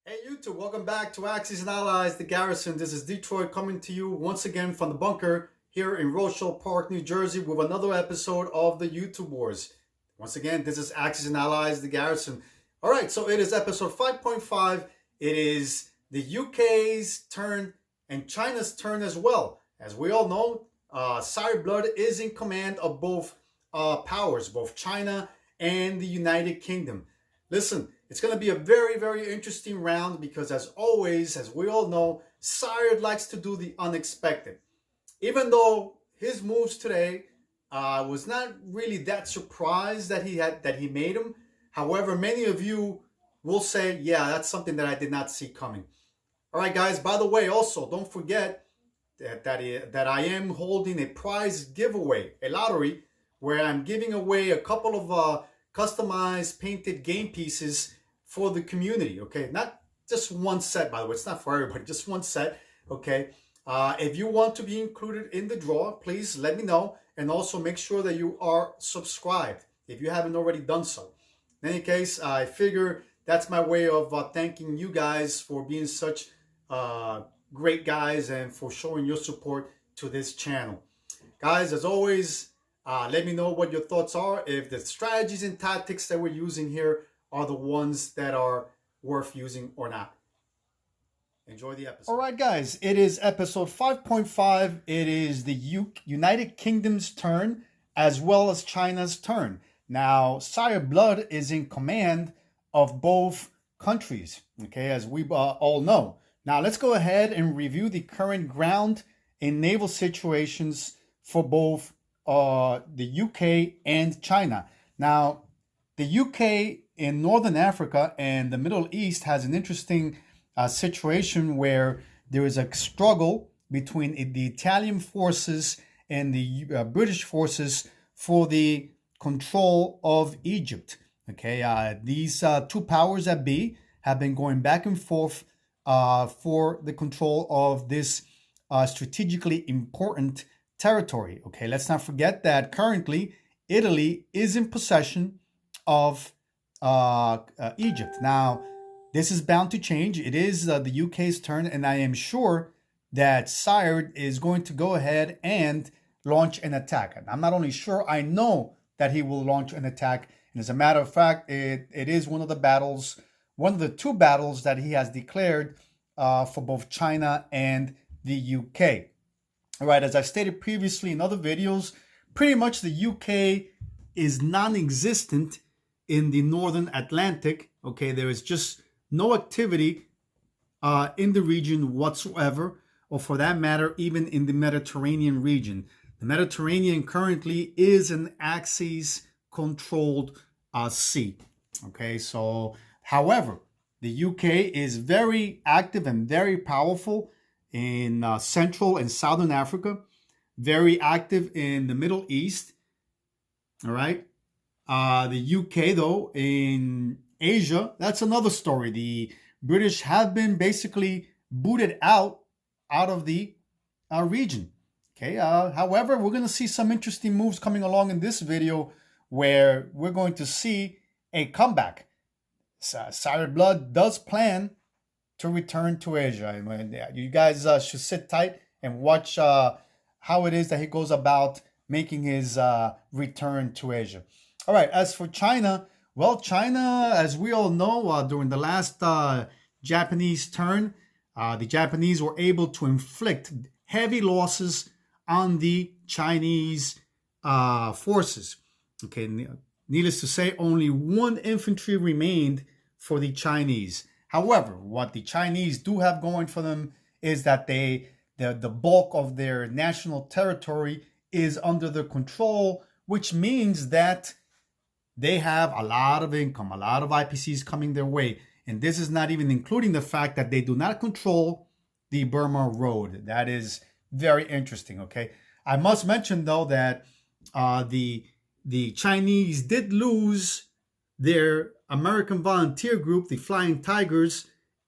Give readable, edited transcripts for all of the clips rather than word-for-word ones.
Hey YouTube, welcome back to Axis and Allies, the Garrison. This is Detroit coming to you once again from the bunker here in Rochelle Park, New Jersey with another episode of the YouTube Wars. Once again, this is Axis and Allies, the Garrison. All right, so it is episode 5.5. It is the UK's turn and China's turn as well. As we all know, Sire Blood is in command of both powers, both China and the United Kingdom. Listen, it's going to be a very, very interesting round because as always, as we all know, Sire likes to do the unexpected. Even though his moves today was not really that surprised that he made them. However, many of you will say, yeah, that's something that I did not see coming. All right, guys, by the way, also, don't forget that I am holding a prize giveaway, a lottery, where I'm giving away a couple of customized painted game pieces for the community, okay? Not just one set, by the way. It's not for everybody, just one set, okay? If you want to be included in the draw, please let me know. And also make sure that you are subscribed if you haven't already done so. In any case, I figure that's my way of thanking you guys for being such great guys and for showing your support to this channel. Guys, as always, let me know what your thoughts are, if the strategies and tactics that we're using here are the ones that are worth using or not. Enjoy the episode. All right, guys, it is episode 5.5. It is the United Kingdom's turn as well as China's turn. Now, Sire Blood is in command of both countries, okay, as we all know. Now, let's go ahead and review the current ground and naval situations for both the UK and China. Now, the UK in Northern Africa and the Middle East has an interesting situation where there is a struggle between the Italian forces and the British forces for the control of Egypt. Okay, these two powers that be have been going back and forth for the control of this strategically important territory. Okay, let's not forget that currently Italy is in possession of Egypt. Now, this is bound to change. It is the UK's turn, and I am sure that Sire is going to go ahead and launch an attack. And I'm not only sure, I know that he will launch an attack. And as a matter of fact, it is one of the battles, one of the two battles that he has declared for both China and the UK. All right, as I stated previously in other videos, pretty much the UK is non-existent in the Northern Atlantic. Okay, there is just no activity in the region whatsoever, or for that matter, even in the Mediterranean region. The Mediterranean currently is an Axis-controlled sea. Okay, so, however, the UK is very active and very powerful in Central and Southern Africa, very active in the Middle East. All right. The UK, though, in Asia, that's another story. The British have been basically booted out of the region. Okay. However, we're going to see some interesting moves coming along in this video where we're going to see a comeback. Sire Blood does plan to return to Asia. You guys should sit tight and watch how it is that he goes about making his return to Asia. All right, as for China, well, China, as we all know, during the last Japanese turn, the Japanese were able to inflict heavy losses on the Chinese forces. Okay, needless to say, only one infantry remained for the Chinese. However, what the Chinese do have going for them is that the bulk of their national territory is under their control, which means that they have a lot of income, a lot of IPCs coming their way. And this is not even including the fact that they do not control the Burma Road. That is very interesting, okay? I must mention, though, that the Chinese did lose their American volunteer group, the Flying Tigers,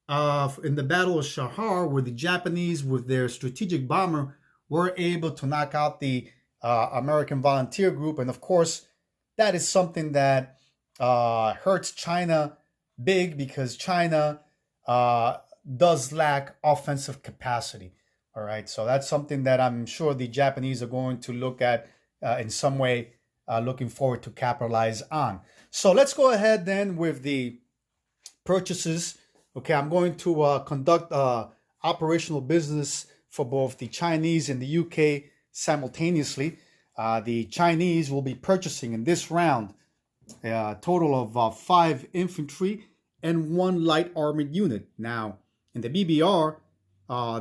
in the Battle of Shahar, where the Japanese, with their strategic bomber, were able to knock out the American volunteer group. And of course, that is something that hurts China big, because China does lack offensive capacity. All right, so that's something that I'm sure the Japanese are going to look at in some way, looking forward to capitalize on. So let's go ahead then with the purchases. Okay, I'm going to conduct operational business for both the Chinese and the UK simultaneously. The Chinese will be purchasing in this round a total of 5 infantry and 1 light armored unit. Now, in the BBR,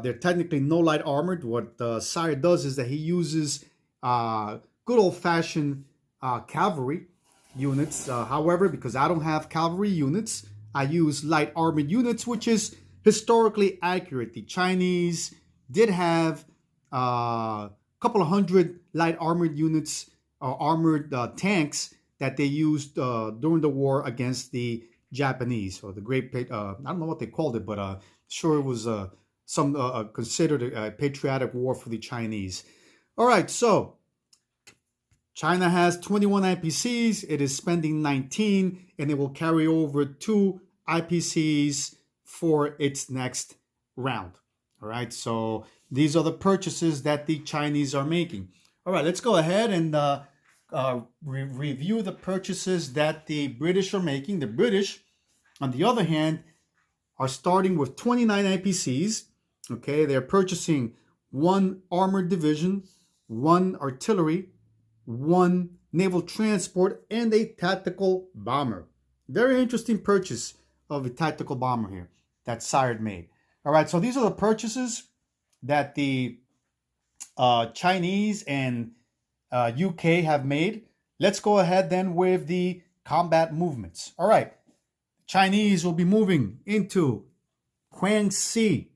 they're technically no light armored. What Sire does is that he uses good old-fashioned cavalry units. However, because I don't have cavalry units, I use light armored units, which is historically accurate. The Chinese did have a couple of hundred light armored units or armored tanks that they used during the war against the Japanese, or the Great, I don't know what they called it, but sure it was considered a patriotic war for the Chinese. All right, so China has 21 IPCs. It is spending 19, and it will carry over 2 IPCs for its next round. All right, so these are the purchases that the Chinese are making. All right, let's go ahead and review the purchases that the British are making. The British, on the other hand, are starting with 29 IPCs. Okay, they're purchasing 1 armored division, 1 artillery, 1 naval transport, and a tactical bomber. Very interesting purchase of a tactical bomber here that Sire made. All right, so these are the purchases that the Chinese and UK have made. Let's go ahead then with the combat movements. All right, Chinese will be moving into Guangxi.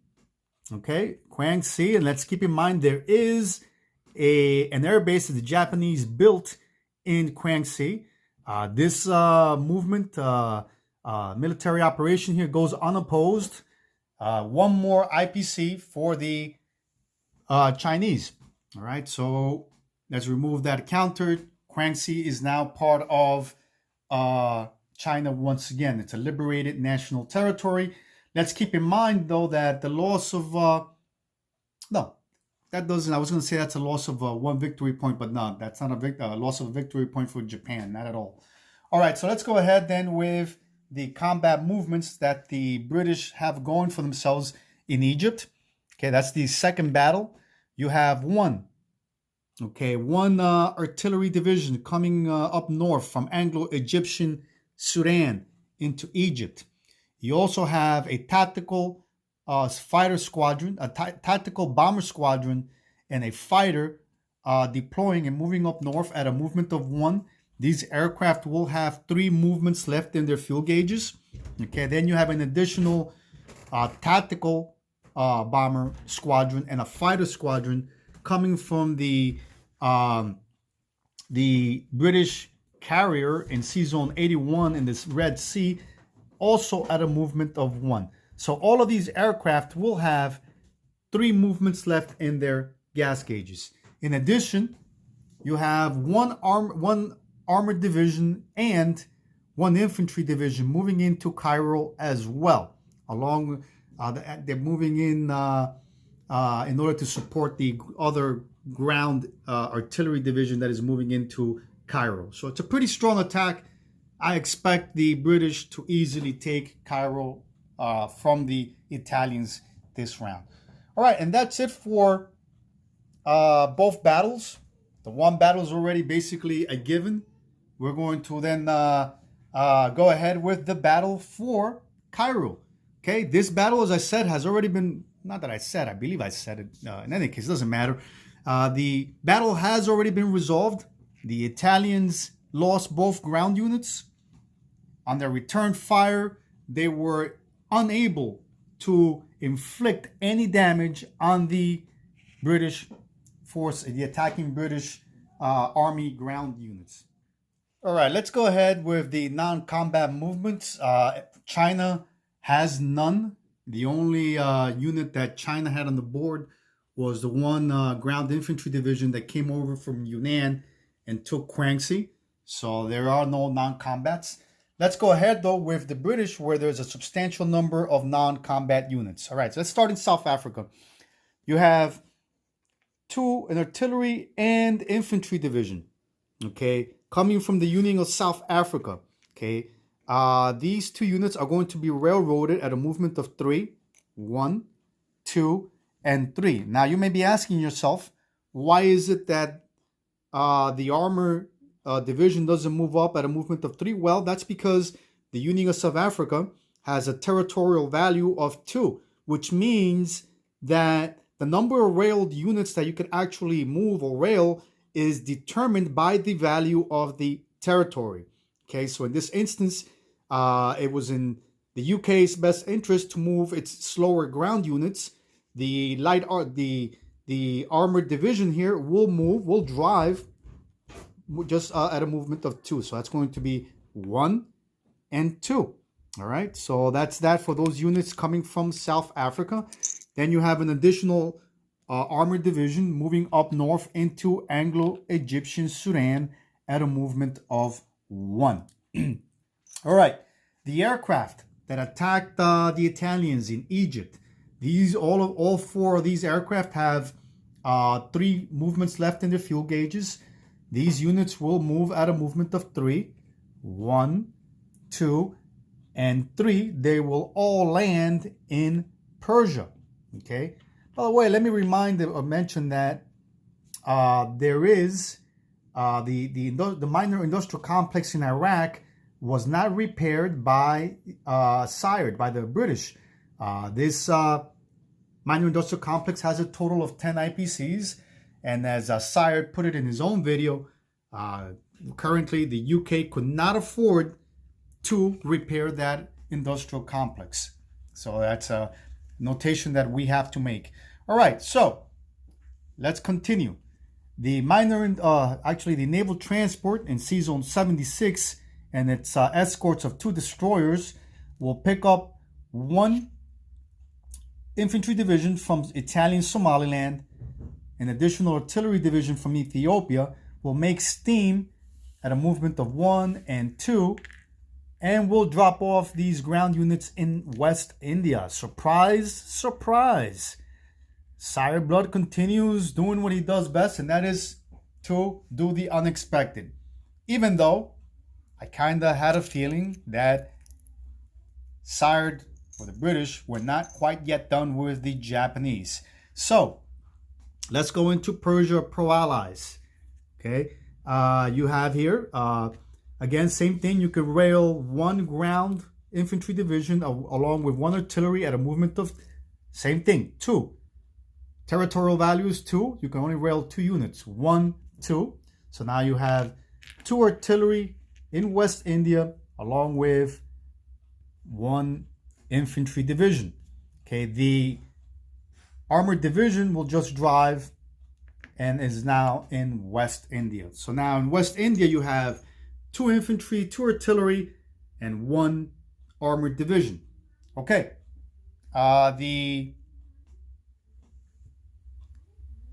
Okay, Guangxi, and let's keep in mind there is an air base that the Japanese built in Guangxi. This movement, military operation here, goes unopposed. 1 more IPC for the Chinese. All right, so let's remove that counter. Guangxi is now part of China once again. It's a liberated national territory. Let's keep in mind, though, that the loss of no, that doesn't. I was going to say that's a loss of 1 victory point, but no, that's not a loss of a victory point for Japan, not at all. All right, so let's go ahead then with the combat movements that the British have going for themselves in Egypt. Okay, that's the second battle. You have one artillery division coming up north from Anglo-Egyptian Sudan into Egypt. You also have a tactical fighter squadron, a tactical bomber squadron, and a fighter deploying and moving up north at a movement of 1. These aircraft will have 3 movements left in their fuel gauges. Okay, then you have an additional tactical bomber squadron and a fighter squadron coming from the British carrier in Sea Zone 81 in this Red Sea, also at a movement of 1. So all of these aircraft will have 3 movements left in their gas gauges. In addition, you have one armored division and 1 infantry division moving into Cairo as well. Along, they're moving in order to support the other ground artillery division that is moving into Cairo. So it's a pretty strong attack. I expect the British to easily take Cairo from the Italians this round. All right, and that's it for both battles. The one battle is already basically a given. We're going to then go ahead with the battle for Cairo. Okay, this battle, as I said, has already been, not that I said, I believe I said it. In any case, it doesn't matter. The battle has already been resolved. The Italians lost both ground units. On their return fire, they were unable to inflict any damage on the British force, the attacking British army ground units. All right, let's go ahead with the non-combat movements. China has none. The only unit that China had on the board was the 1 ground infantry division that came over from Yunnan and took Guangxi. So there are no non-combats. let's go ahead though with the British, where there's a substantial number of non-combat units. All right, so let's start in South Africa. You have an artillery and infantry division, okay, coming from the Union of South Africa, okay. These two units are going to be railroaded at a movement of 3, 1, 2, and 3. Now, you may be asking yourself, why is it that the armor division doesn't move up at a movement of 3? Well, that's because the Union of South Africa has a territorial value of 2, which means that the number of railed units that you could actually move or rail is determined by the value of the territory. Okay, so in this instance, it was in the UK's best interest to move its slower ground units. The armored division here will drive just at a movement of 2. So that's going to be 1 and 2. All right, so that's that for those units coming from South Africa. Then you have an additional armored division moving up north into Anglo-Egyptian Sudan at a movement of 1. All right, the aircraft that attacked the Italians in Egypt. All 4 of these aircraft have 3 movements left in their fuel gauges. These units will move at a movement of 3, 1, 2, and 3. They will all land in Persia. Okay. By the way, let me mention that there is the minor industrial complex in Iraq was not repaired by the British. This minor industrial complex has a total of 10 IPCs, and as Syed put it in his own video, currently the UK could not afford to repair that industrial complex. So that's a notation that we have to make. All right, so let's continue. The naval transport in Sea Zone 76 and its escorts of 2 destroyers will pick up 1 infantry division from Italian Somaliland. An additional artillery division from Ethiopia will make steam at a movement of 1 and 2, and will drop off these ground units in West India. Surprise, surprise. Sire Blood continues doing what he does best, and that is to do the unexpected. Even though I kind of had a feeling that Sire or the British were not quite yet done with the Japanese. So let's go into Persia pro-allies. Okay, you have here, again, same thing. You could rail 1 ground infantry division along with 1 artillery at a movement of, same thing, 2. Territorial value is 2. You can only rail 2 units, 1, 2. So now you have 2 artillery in West India along with 1 infantry division. Okay, the armored division will just drive and is now in West India. So now in West India you have 2 infantry, 2 artillery, and 1 armored division. Okay,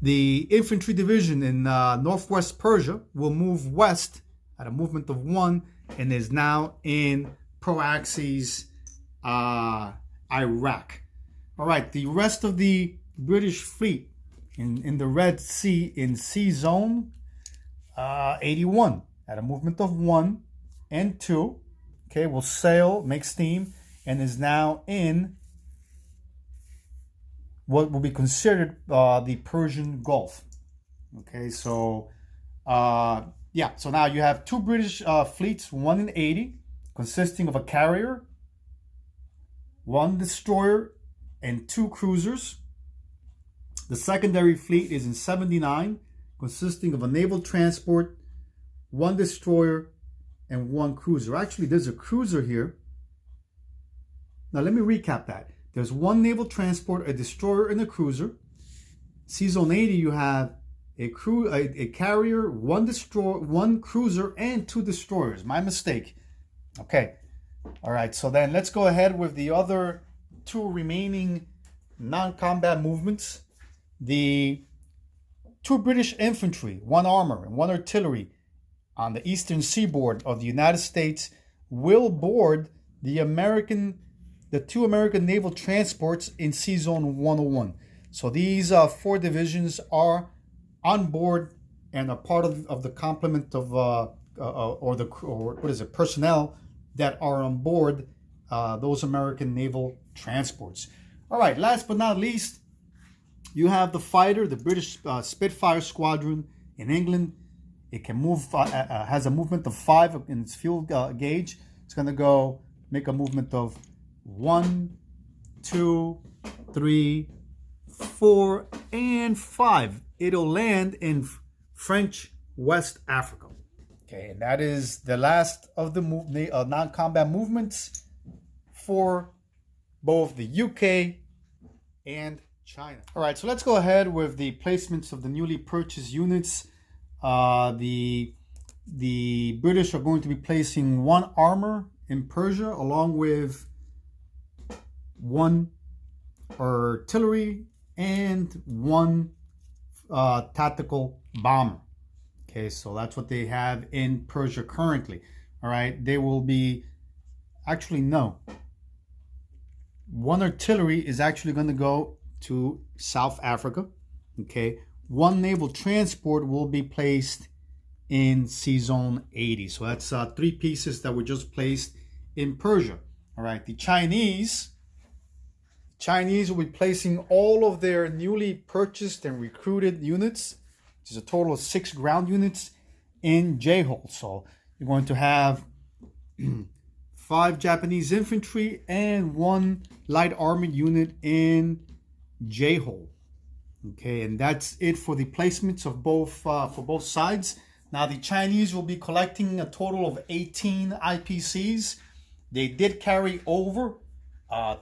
the infantry division in northwest Persia will move west at a movement of 1 and is now in pro-axis Iraq. All right, the rest of the British fleet in the Red Sea in Sea Zone 81 at a movement of 1 and 2, okay, will sail, make steam, and is now in what will be considered the Persian Gulf. Okay, so yeah, so now you have 2 British fleets, 1 in 80, consisting of a carrier, 1 destroyer, and 2 cruisers. The secondary fleet is in 79, consisting of a naval transport, 1 destroyer, and 1 cruiser. Actually, there's a cruiser here. Now, let me recap that. There's 1 naval transport, a destroyer, and a cruiser. Sea Zone 80, you have a carrier, 1 cruiser, and 2 destroyers. My mistake. Okay. All right. So then let's go ahead with the other 2 remaining non-combat movements. The 2 British infantry, 1 armor, and 1 artillery on the eastern seaboard of the United States will board the two American naval transports in Sea Zone 101. So these 4 divisions are on board and are part of the complement of personnel that are on board those American naval transports. All right, last but not least, you have the fighter, the British Spitfire Squadron in England. It can move, has a movement of 5 in its fuel gauge. It's going to go make a movement of 1, 2, 3, 4, and 5. It'll land in French West Africa. Okay, and that is the last of the non-combat movements for both the UK and China. All right, so let's go ahead with the placements of the newly purchased units. The British are going to be placing 1 armor in Persia, along with 1 artillery and 1 tactical bomber. Okay, so that's what they have in Persia currently. All right, they will be, actually no, 1 artillery is actually going to go to South Africa. Okay, 1 naval transport will be placed in Sea Zone 80. So that's 3 pieces that were just placed in Persia. All right, the Chinese will be placing all of their newly purchased and recruited units, which is a total of 6 ground units, in J-Hole. So you're going to have 5 Japanese infantry and 1 light armored unit in J-Hole. Okay, and that's it for the placements of both for both sides. Now the Chinese will be collecting a total of 18 IPCs. They did carry over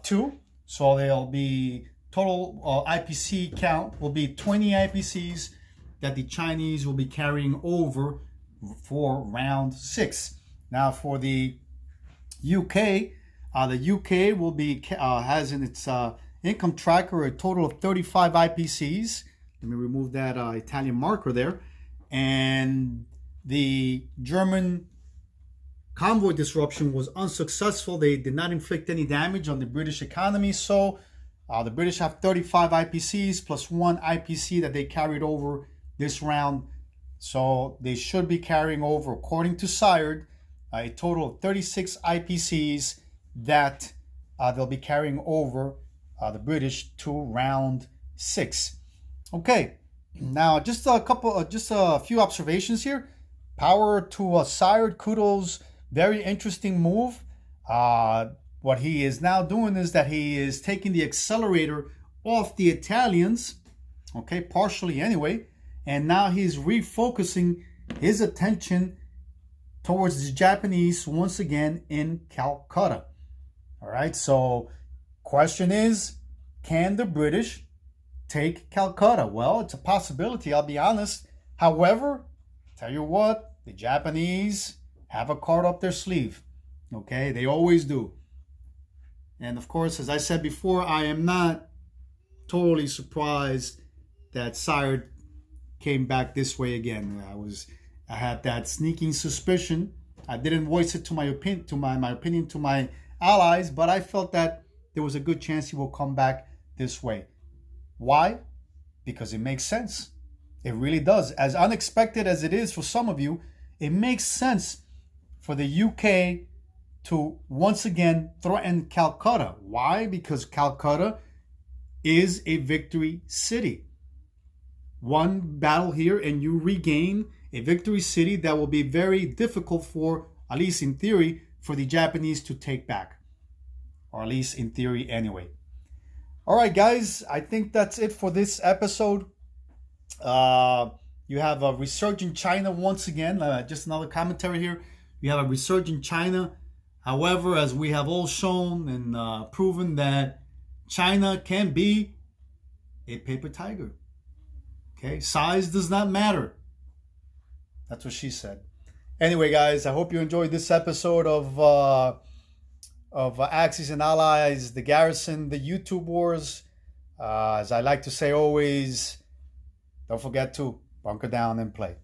2, so they'll be total IPC count will be 20 IPCs that the Chinese will be carrying over for round 6. Now for the UK will be has in its income tracker a total of 35 IPCs. Let me remove that Italian marker there. And the German convoy disruption was unsuccessful. They did not inflict any damage on the British economy. So the British have 35 IPCs plus 1 IPC that they carried over this round. So they should be carrying over, according to SIRED, a total of 36 IPCs that they'll be carrying over the British to round 6. Okay, now just a few observations here. Power to SIRED, kudos, very interesting move. What he is now doing is that he is taking the accelerator off the Italians, okay, partially anyway, and now he's refocusing his attention towards the Japanese once again in Calcutta. All right, so question is, can the British take Calcutta? Well, it's a possibility, I'll be honest. However, tell you what, the Japanese have a card up their sleeve. Okay, they always do. And of course, as I said before, I am not totally surprised that SIRED came back this way again. I had that sneaking suspicion. I didn't voice it to my opinion, to my allies, but I felt that there was a good chance he will come back this way. Why? Because it makes sense. It really does. As unexpected as it is for some of you, it makes sense for the UK to once again threaten Calcutta. Why? Because Calcutta is a victory city. One battle here and you regain a victory city that will be very difficult for, at least in theory, for the Japanese to take back. Or at least in theory anyway. All right, guys, I think that's it for this episode. You have a resurgent China once again. Just another commentary here. You have a resurgent China. However, as we have all shown and proven that China can be a paper tiger. Okay, size does not matter. That's what she said. Anyway, guys, I hope you enjoyed this episode of Axis and Allies, the Garrison, the YouTube Wars. As I like to say always, don't forget to bunker down and play.